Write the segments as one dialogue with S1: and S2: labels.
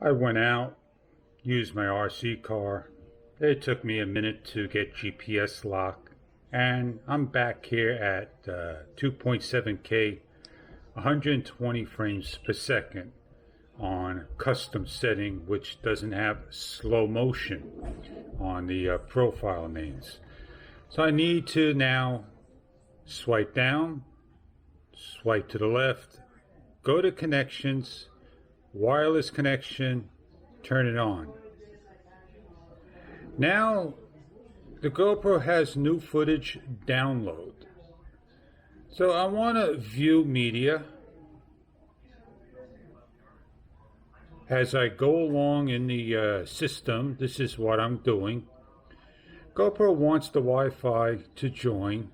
S1: I went out, used my RC car. It took me a minute to get GPS lock, and I'm back here at 2.7K, 120 frames per second on custom setting, which doesn't have slow motion on the profile names. So I need to now swipe down, swipe to the left, go to connections, wireless connection, turn it on. Now the GoPro has new footage download. So I want to view media as I go along in the system. This is what I'm doing. GoPro wants the Wi-Fi to join.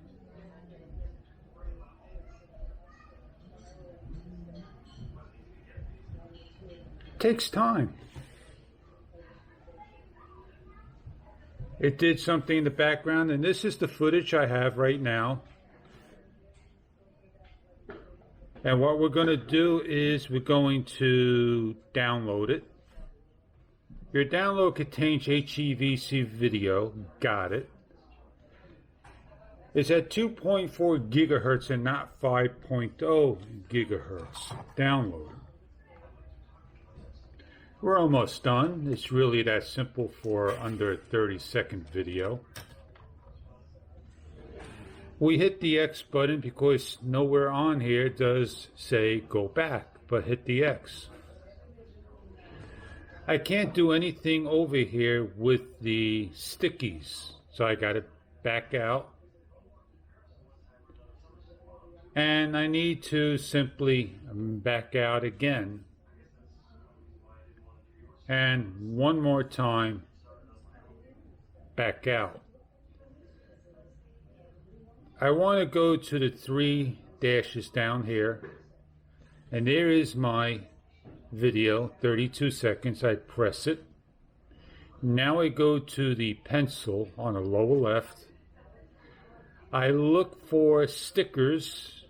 S1: Takes time. It did something in the background, and this is the footage I have right now. And what we're going to do is we're going to download it. Your download contains HEVC video. Got it. It's at 2.4 gigahertz and not 5.0 gigahertz. Download. We're almost done. It's really that simple for under a 30-second video. We hit the X button because nowhere on here does say go back, but hit the X. I can't do anything over here with the stickies, so I got to back out. And I need to simply back out again. And one more time, back out. I want to go to the three dashes down here, and there is my video, 32 seconds. I press it. Now I go to the pencil on the lower left. I look for stickers,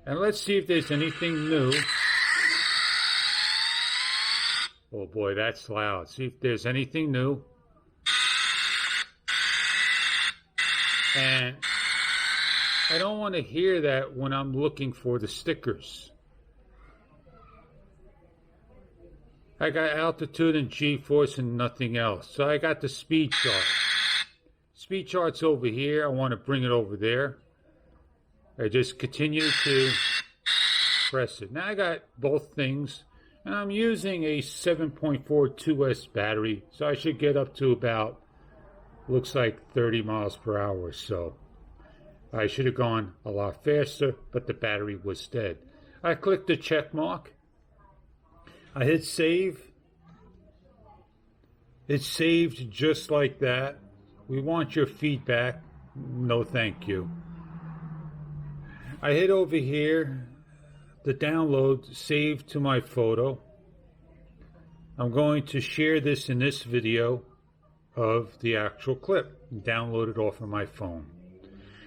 S1: and let's see if there's anything new. Oh boy, that's loud. See if there's anything new. And I don't want to hear that when I'm looking for the stickers. I got altitude and G-force and nothing else. So I got the speed chart. Speed chart's over here. I want to bring it over there. I just continue to press it. Now I got both things. And I'm using a 7.42S battery, so I should get up to about, looks like 30 miles per hour or so. I should have gone a lot faster, but the battery was dead. I clicked the check mark. I hit save. It's saved just like that. We want your feedback. No, thank you. I hit over here. The download saved to my photo. I'm going to share this in this video of the actual clip, download it off of my phone.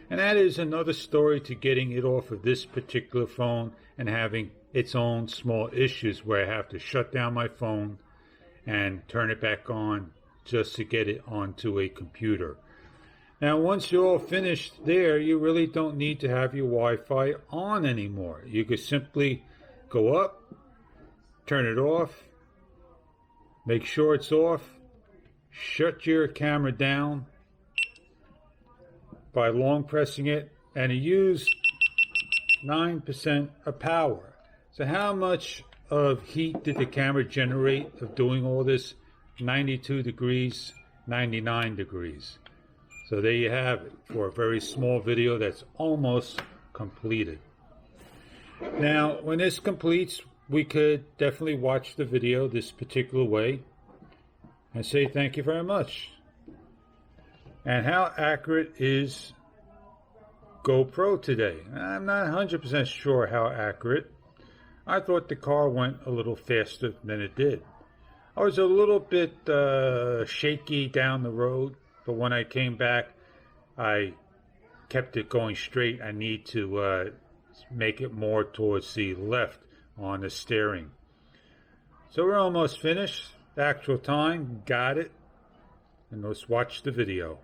S1: And that is another story to getting it off of this particular phone and having its own small issues where I have to shut down my phone and turn it back on just to get it onto a computer. Now, once you're all finished there, you really don't need to have your Wi-Fi on anymore. You could simply go up, turn it off, make sure it's off, shut your camera down by long pressing it, and use 9% of power. So how much of heat did the camera generate of doing all this? 92 degrees, 99 degrees. So there you have it for a very small video that's almost completed. Now, when this completes, we could definitely watch the video this particular way and say thank you very much. And how accurate is GoPro today? I'm not 100% sure how accurate. I thought the car went a little faster than it did. I was a little bit shaky down the road. But when I came back, I kept it going straight. I need to make it more towards the left on the steering. So we're almost finished. The actual time, got it. And let's watch the video.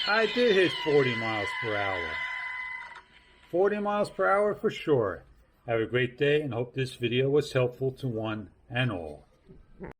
S1: I did hit 40 miles per hour. 40 miles per hour for sure. Have a great day and hope this video was helpful to one and all.